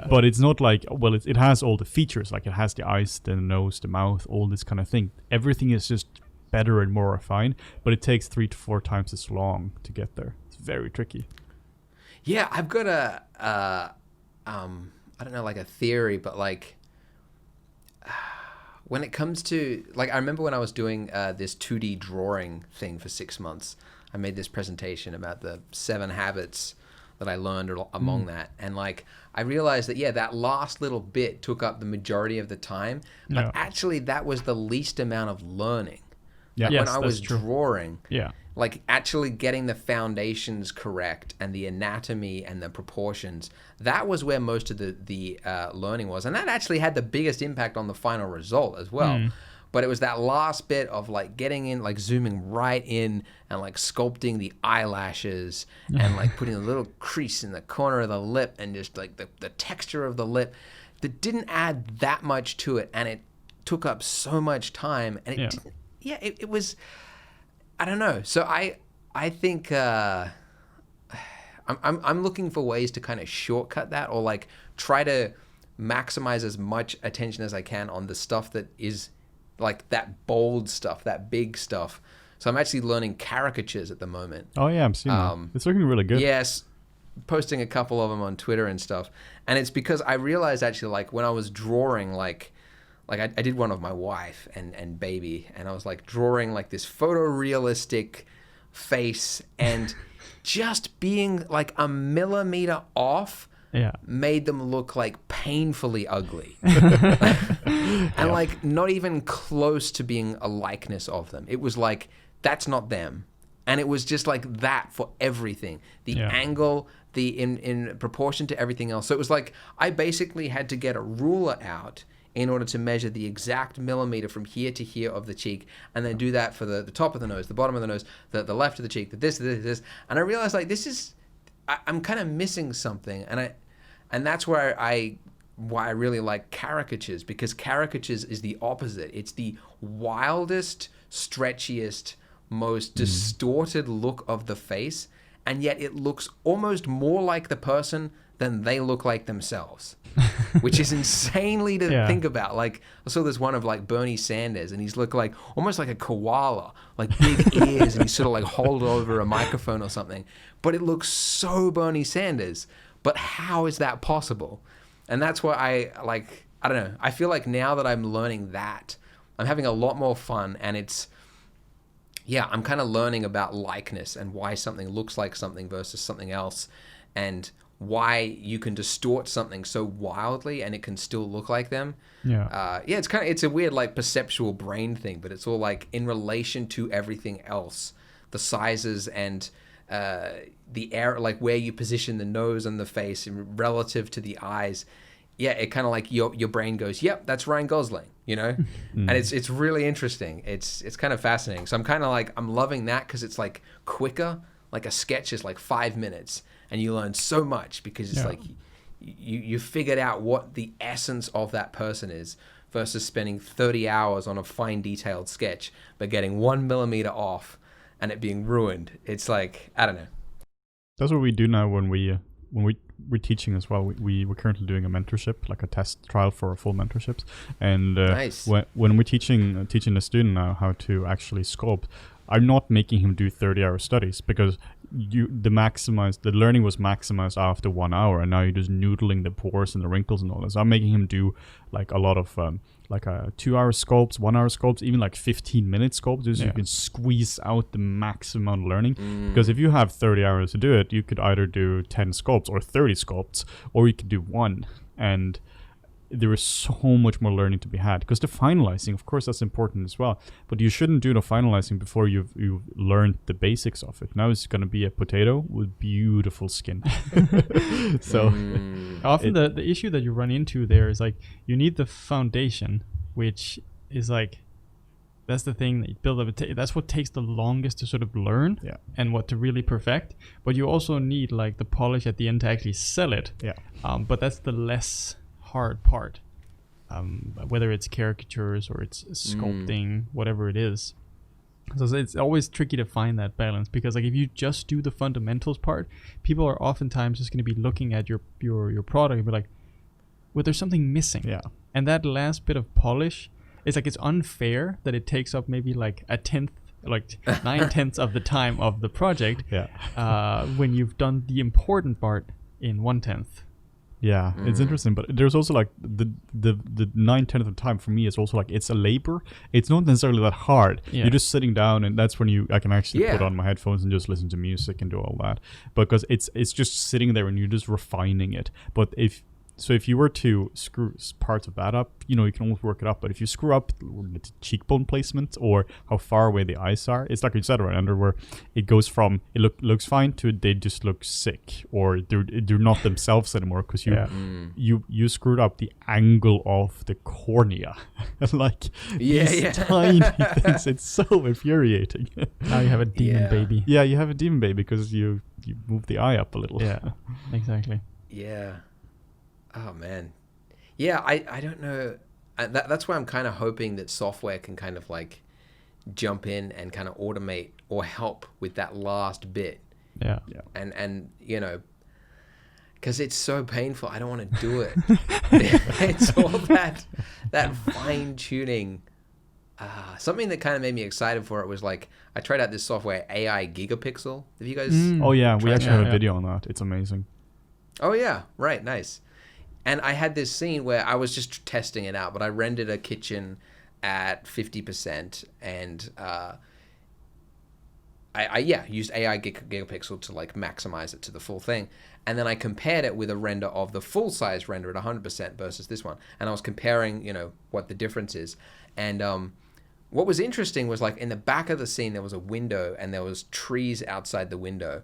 But it's not like, well, it has all the features, like it has the eyes, the nose, the mouth, all this kind of thing. Everything is just better and more refined, but it takes 3 to 4 times as long to get there. It's very tricky. Yeah, I've got I don't know, like a theory, but like when it comes to, like, I remember when I was doing this 2D drawing thing for 6 months, I made this presentation about the 7 habits that I learned among that. And like, I realized that, that last little bit took up the majority of the time, but actually that was the least amount of learning. Yeah. Like when I was drawing, yeah, like actually getting the foundations correct and the anatomy and the proportions, that was where most of the learning was. And that actually had the biggest impact on the final result as well. But it was that last bit of like getting in, like zooming right in and like sculpting the eyelashes and like putting a little crease in the corner of the lip and just like the texture of the lip that didn't add that much to it. And it took up so much time, and it didn't, it was, I don't know. So I think I'm looking for ways to kind of shortcut that, or like try to maximize as much attention as I can on the stuff that is like that bold stuff, that big stuff. So I'm actually learning caricatures at the moment. Oh yeah, I'm seeing that. It's looking really good. Yes, posting a couple of them on Twitter and stuff. And it's because I realized actually, like when I was drawing, like I did one of my wife and baby, and I was like drawing like this photorealistic face, and just being like a millimeter off made them look like painfully ugly. And like not even close to being a likeness of them. It was like, that's not them. And it was just like that for everything. The angle, the in proportion to everything else. So it was like I basically had to get a ruler out in order to measure the exact millimeter from here to here of the cheek, and then do that for the top of the nose, the bottom of the nose, the left of the cheek, this. And I realized like I'm kind of missing something, and that's where why I really like caricatures, because caricatures is the opposite. It's the wildest, stretchiest, most distorted look of the face, and yet it looks almost more like the person than they look like themselves, which is insanely to think about. Like I saw this one of like Bernie Sanders, and he's looked like almost like a koala, like big ears, and he's sort of like hold over a microphone or something, but it looks so Bernie Sanders. But how is that possible? And that's why I don't know, I feel like now that I'm learning that, I'm having a lot more fun, and it's, I'm kind of learning about likeness and why something looks like something versus something else, and why you can distort something so wildly and it can still look like them. It's a weird like perceptual brain thing, but it's all like in relation to everything else, the sizes and the air, like where you position the nose and the face and relative to the eyes. It kind of like your brain goes, yep, that's Ryan Gosling, you know. And it's really interesting. It's kind of fascinating. So I'm kind of like, I'm loving that because it's like quicker. Like a sketch is like 5 minutes, and you learn so much because it's like you figured out what the essence of that person is, versus spending 30 hours on a fine detailed sketch but getting 1 millimeter off and it being ruined. It's like, I don't know. That's what we do now when we're teaching as well. We're currently doing a mentorship, like a test trial for full mentorships. And nice. when we're teaching the student now how to actually sculpt, I'm not making him do 30-hour studies, because the learning was maximized after 1 hour, and now you're just noodling the pores and the wrinkles and all this. I'm making him do like a lot of 2-hour sculpts, 1-hour sculpts, even like 15-minute sculpts, just so you can squeeze out the maximum amount of learning. Because if you have 30 hours to do it, you could either do 10 sculpts or 30 sculpts, or you could do one. And there is so much more learning to be had, because the finalizing, of course, that's important as well, but you shouldn't do the finalizing before you've learned the basics of it. Now it's going to be a potato with beautiful skin. So often the issue that you run into there is like you need the foundation, which is like that's the thing that you build up. That's what takes the longest to sort of learn and what to really perfect. But you also need like the polish at the end to actually sell it. But that's the less hard part, whether it's caricatures or it's sculpting, whatever it is. So it's always tricky to find that balance, because like if you just do the fundamentals part, people are oftentimes just going to be looking at your product and be like, well, there's something missing. And that last bit of polish, it's like it's unfair that it takes up maybe like a tenth, like 9/10 of the time of the project, when you've done the important part in 1/10. Yeah, it's interesting, but there's also like the 9/10 of the time for me is also like it's a labor. It's not necessarily that hard. You're just sitting down, and that's when I can actually put on my headphones and just listen to music and do all that, because it's just sitting there and you're just refining it. But if you were to screw parts of that up, you can almost work it up. But if you screw up the cheekbone placement or how far away the eyes are, it's like you said right under, where it goes from it looks fine to they just look sick, or they're not themselves anymore, because you screwed up the angle of the cornea. Like these tiny things. It's so infuriating. Now you have a demon baby. Yeah, you have a demon baby because you move the eye up a little. Yeah, exactly. Yeah. Oh, man. Yeah, I don't know. That's why I'm kind of hoping that software can kind of like jump in and kind of automate or help with that last bit. Yeah. And because it's so painful. I don't want to do it. It's all that fine tuning. Something that kind of made me excited for it was like, I tried out this software, AI Gigapixel. Have you guys? Oh, yeah. We actually have a video on that. It's amazing. Oh, yeah. Right. Nice. And I had this scene where I was just testing it out, but I rendered a kitchen at 50%, and I used AI Gigapixel to like maximize it to the full thing. And then I compared it with a render of the full size render at 100% versus this one. And I was comparing, what the difference is. And what was interesting was like in the back of the scene, there was a window and there was trees outside the window.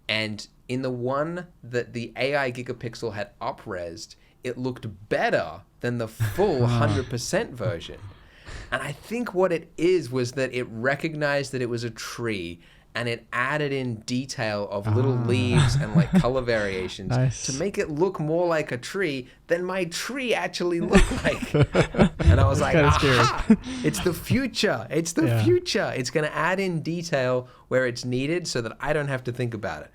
And in the one that the AI Gigapixel had up-resed, it looked better than the full 100% version. And I think what it was that it recognized that it was a tree, and it added in detail of little leaves and like color variations to make it look more like a tree than my tree actually looked like. And I was like, aha, it's the future. It's the future. It's going to add in detail where it's needed so that I don't have to think about it.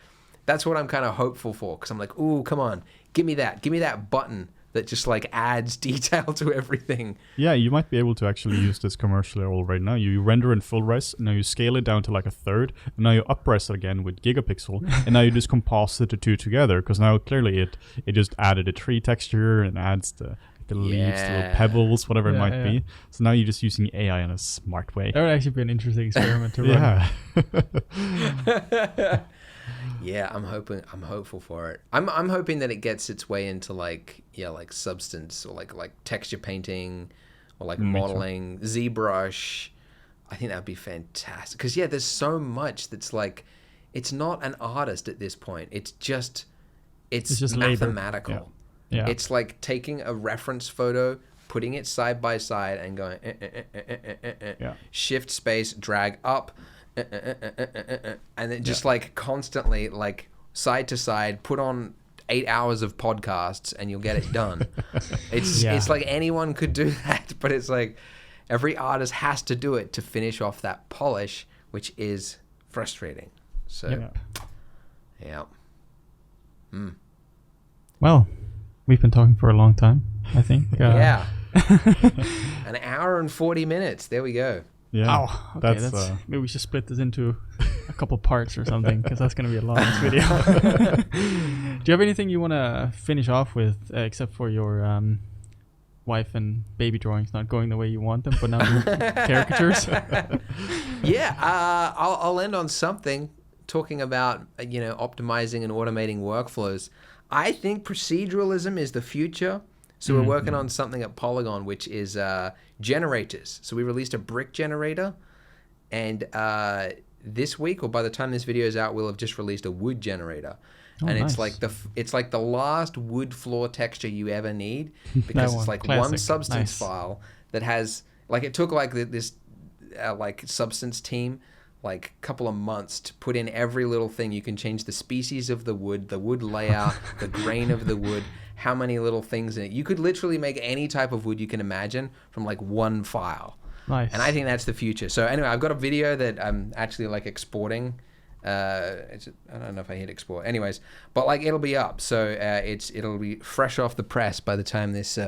That's what I'm kind of hopeful for, because I'm like, ooh, come on, give me that button that just like adds detail to everything. Yeah, you might be able to actually use this commercially all right now. You render in full res, now you scale it down to like a third, and now you up-res it again with Gigapixel, and now you just composite the two together, because now clearly it just added a tree texture and adds the leaves, the little pebbles, whatever it might be. So now you're just using AI in a smart way. That would actually be an interesting experiment to run. Yeah, I'm hopeful for it. I'm hoping that it gets its way into like substance or like texture painting or like modeling, ZBrush. I think that would be fantastic, because there's so much that's like, it's not an artist at this point. It's just mathematical. Yeah. It's like taking a reference photo, putting it side by side and going shift space, drag up, and then just like constantly like side to side, put on 8 hours of podcasts and you'll get it done. It's like anyone could do that, but it's like every artist has to do it to finish off that polish, which is frustrating. So Well, we've been talking for a long time, I think. An hour and 40 minutes. There we go. Yeah. Oh, okay. Maybe we should split this into a couple parts or something, because that's going to be a long video. Do you have anything you want to finish off with, except for your wife and baby drawings not going the way you want them, but now caricatures? Yeah, I'll end on something, talking about optimizing and automating workflows. I think proceduralism is the future. So we're working on something at Polygon, which is generators. So we released a brick generator, and this week, or by the time this video is out, we'll have just released a wood generator. Oh, and nice. it's like the last wood floor texture you ever need, because it's like classic. one substance Nice. file that has it took this substance team a couple of months to put in every little thing. You can change the species of the wood layout, the grain of the wood, how many little things in it. You could literally make any type of wood you can imagine from one file. Nice. And I think that's the future. So anyway, I've got a video that I'm actually exporting. I don't know if I hit export. Anyways, but it'll be up. So it'll be fresh off the press by the time this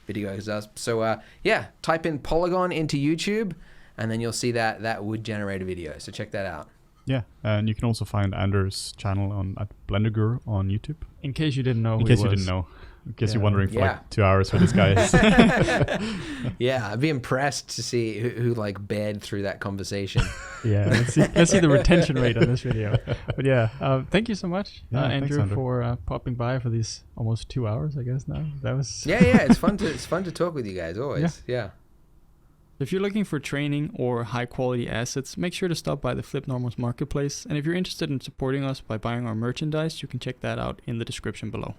video goes up. So yeah, type in Polygon into YouTube, and then you'll see that wood generator video. So check that out. Yeah, and you can also find Anders' channel at Blender Guru on YouTube. In case you didn't know In case you didn't know. In case you're wondering for 2 hours who this guy is. Yeah, I'd be impressed to see who bared through that conversation. Yeah, let's see the retention rate on this video. But yeah, thank you so much, thanks, Andrew, for popping by for these almost 2 hours, I guess now. That was yeah, it's fun to talk with you guys always. Yeah. If you're looking for training or high quality assets, make sure to stop by the FlippedNormals marketplace. And if you're interested in supporting us by buying our merchandise, you can check that out in the description below.